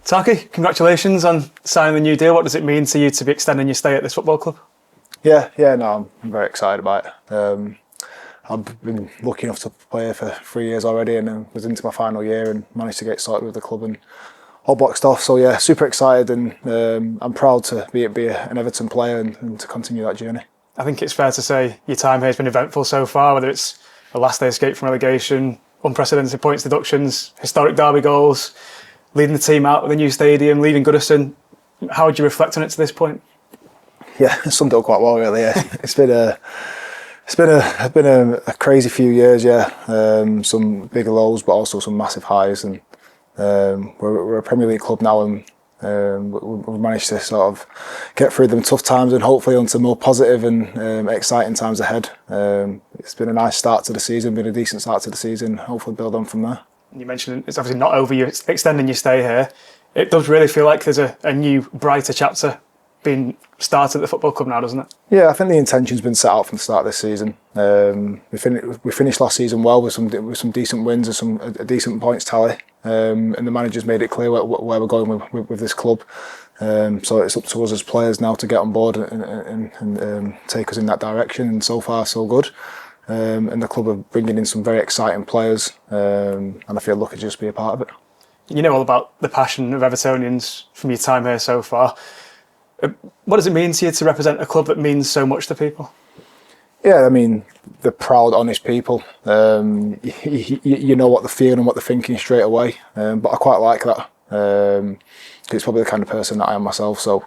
Tarky, congratulations on signing the new deal. What does it mean to you to be extending your stay at this football club? No, I'm very excited about it. I've been lucky enough to play here for 3 years already, and was into my final year and managed to get started with the club and all boxed off. So yeah, super excited, and I'm proud to be an Everton player and to continue that journey. I think it's fair to say your time here has been eventful so far, whether it's the last day escape from relegation, unprecedented points deductions, historic derby goals, leading the team out of the new stadium, leaving Goodison. How would you reflect on it to this point? Yeah, it summed it up quite well, really. Yeah. It's been a crazy few years. Yeah, some big lows, but also some massive highs. And we're a Premier League club now, and we've managed to sort of get through them tough times and hopefully onto more positive and exciting times ahead. It's been a nice start to the season, been a decent start to the season. Hopefully build on from there. You mentioned it's obviously not over, you're extending your stay here. It does really feel like there's a new, brighter chapter being started at the football club now, doesn't it? Yeah, I think the intention's been set out from the start of this season. We finished last season well with some decent wins and a decent points tally, and the manager's made it clear where we're going with this club. So it's up to us as players now to get on board and take us in that direction. And so far, so good. And the club are bringing in some very exciting players, and I feel lucky to just be a part of it. You know all about the passion of Evertonians from your time here so far. What does it mean to you to represent a club that means so much to people? Yeah, I mean, they're proud, honest people. You know what they're feeling and what they're thinking straight away. But I quite like that. It's probably the kind of person that I am myself. So,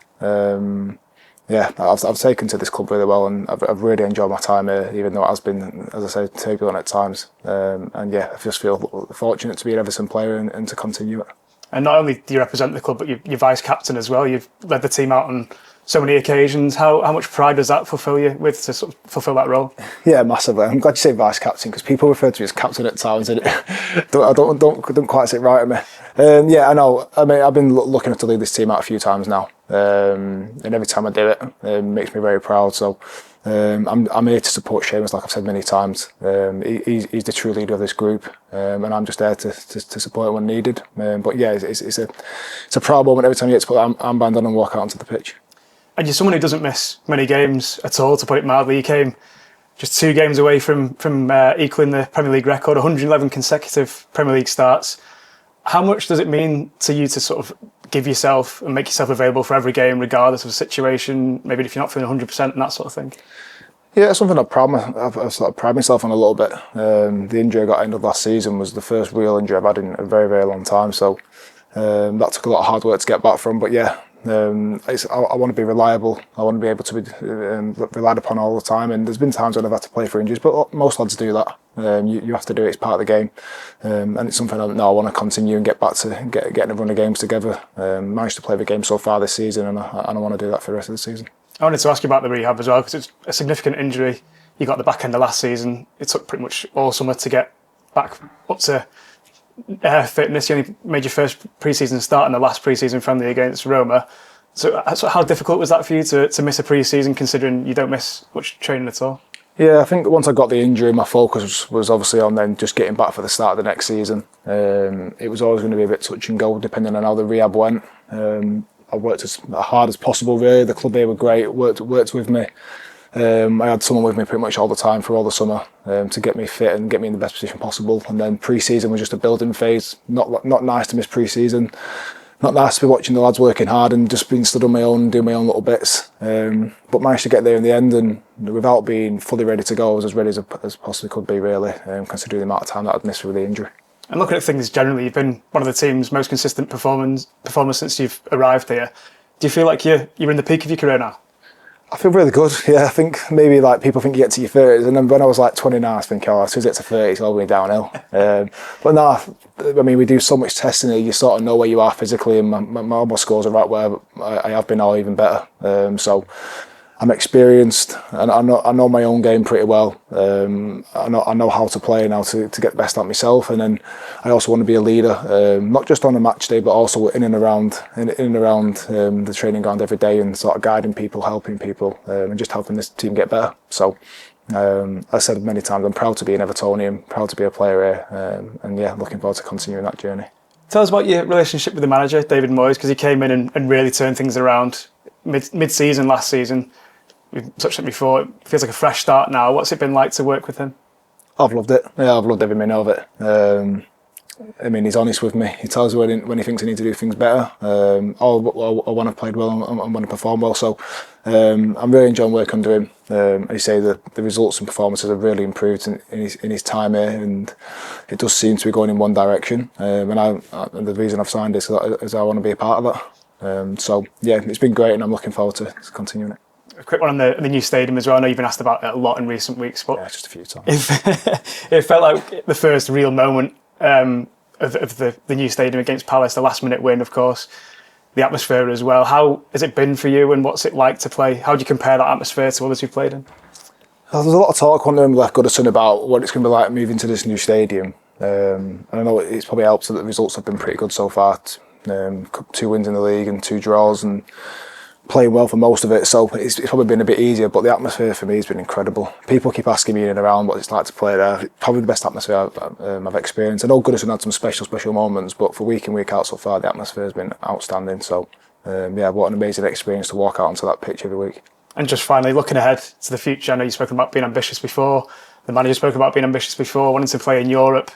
I've taken to this club really well, and I've really enjoyed my time here, even though it has been, as I say, turbulent at times. I just feel fortunate to be an Everton player and to continue it. And not only do you represent the club, but you're vice-captain as well. You've led the team out on so many occasions. How much pride does that fulfil you with to sort of fulfil that role? Yeah, massively. I'm glad you say vice-captain, because people refer to me as captain at times, and it don't quite sit right with me. I know. I mean, I've been lucky enough to lead this team out a few times now, and every time I do it, it makes me very proud. So I'm here to support Seamus, like I've said many times. He's the true leader of this group, and I'm just there to support him when needed. But yeah, it's a proud moment every time you get to put the armband on and walk out onto the pitch. And you're someone who doesn't miss many games at all, to put it mildly. You came just 2 games away from equaling the Premier League record, 111 consecutive Premier League starts. How much does it mean to you to sort of give yourself and make yourself available for every game, regardless of the situation, maybe if you're not feeling 100% and that sort of thing? Yeah, it's something I've sort of pride myself on a little bit. The injury I got ended last season was the first real injury I've had in a very, very long time. So that took a lot of hard work to get back from. But yeah, I want to be reliable. I want to be able to be relied upon all the time. And there's been times when I've had to play for injuries, but most lads do that. You have to do it. It's part of the game, and it's something I want to continue and get back to getting a run of games together. Managed to play the game so far this season, and I want to do that for the rest of the season. I wanted to ask you about the rehab as well, because it's a significant injury. You got the back end of last season. It took pretty much all summer to get back up to fitness. You only made your first pre-season start in the last pre-season friendly against Roma. So how difficult was that for you to miss a pre-season, considering you don't miss much training at all? Yeah, I think once I got the injury, my focus was obviously on then just getting back for the start of the next season. It was always going to be a bit touch and go depending on how the rehab went. I worked as hard as possible, really. The club here were great, worked with me. I had someone with me pretty much all the time for all the summer to get me fit and get me in the best position possible. And then pre-season was just a building phase. Not nice to miss pre-season. Not nice to be watching the lads working hard and just being stood on my own and doing my own little bits. But managed to get there in the end, and without being fully ready to go, I was as ready as possibly could be, really, considering the amount of time that I'd missed with the injury. And looking at things generally, you've been one of the team's most consistent performers since you've arrived here. Do you feel like you're in the peak of your career now? I feel really good. Yeah, I think maybe like people think you get to your 30s, and then when I was like 29, I was thinking, as soon as I get to 30, it's all going downhill. But no, I mean, we do so much testing here, you sort of know where you are physically, and my scores are right where I have been, or even better. So I'm experienced, and I know my own game pretty well. I know how to play and how to get the best out of myself, and then I also want to be a leader, not just on a match day, but also in and around the training ground every day, and sort of guiding people, helping people, and just helping this team get better. So, as I said many times, I'm proud to be an Evertonian, proud to be a player here, and yeah, looking forward to continuing that journey. Tell us about your relationship with the manager, David Moyes, because he came in and really turned things around mid-season last season. We've touched on it before. It feels like a fresh start now. What's it been like to work with him? I've loved it. Yeah, I've loved every minute of it. I mean, he's honest with me. He tells me when he thinks I need to do things better. I want to play well and want to perform well. So I'm really enjoying working under him. I say that the results and performances have really improved in his time here, and it does seem to be going in one direction. And the reason I've signed is I want to be a part of that. So yeah, it's been great, and I'm looking forward to continuing it. A quick one on the new stadium as well. I know you've been asked about it a lot in recent weeks, but yeah, just a few times. It felt like the first real moment of the new stadium against Palace, the last minute win, of course, the atmosphere as well. How has it been for you, and what's it like to play? How do you compare that atmosphere to others you've played in? There's a lot of talk on them left Goodison about what it's going to be like moving to this new stadium. And I know it's probably helped that the results have been pretty good so far. 2 wins in the league and 2 draws, and playing well for most of it, so it's probably been a bit easier, but the atmosphere for me has been incredible. People keep asking me in and around what it's like to play there. Probably the best atmosphere I've experienced. I know Goodison had some special moments, but for week in, week out so far, the atmosphere has been outstanding. So yeah, what an amazing experience to walk out onto that pitch every week. And just finally, looking ahead to the future, I know you've spoken about being ambitious before, the manager spoke about being ambitious before, wanting to play in Europe,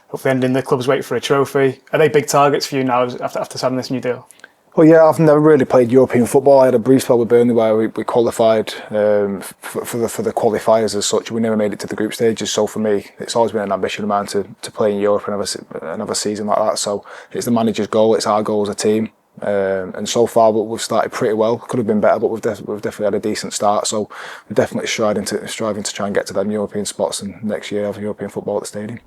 hopefully ending the club's wait for a trophy. Are they big targets for you now after signing this new deal? Well, yeah, I've never really played European football. I had a brief spell with Burnley where we qualified for the qualifiers as such. We never made it to the group stages. So for me, it's always been an ambition of mine to play in Europe another season like that. So it's the manager's goal. It's our goal as a team. And so far, we've started pretty well. Could have been better, but we've definitely had a decent start. So we're definitely striving to try and get to them European spots, and next year have European football at the stadium.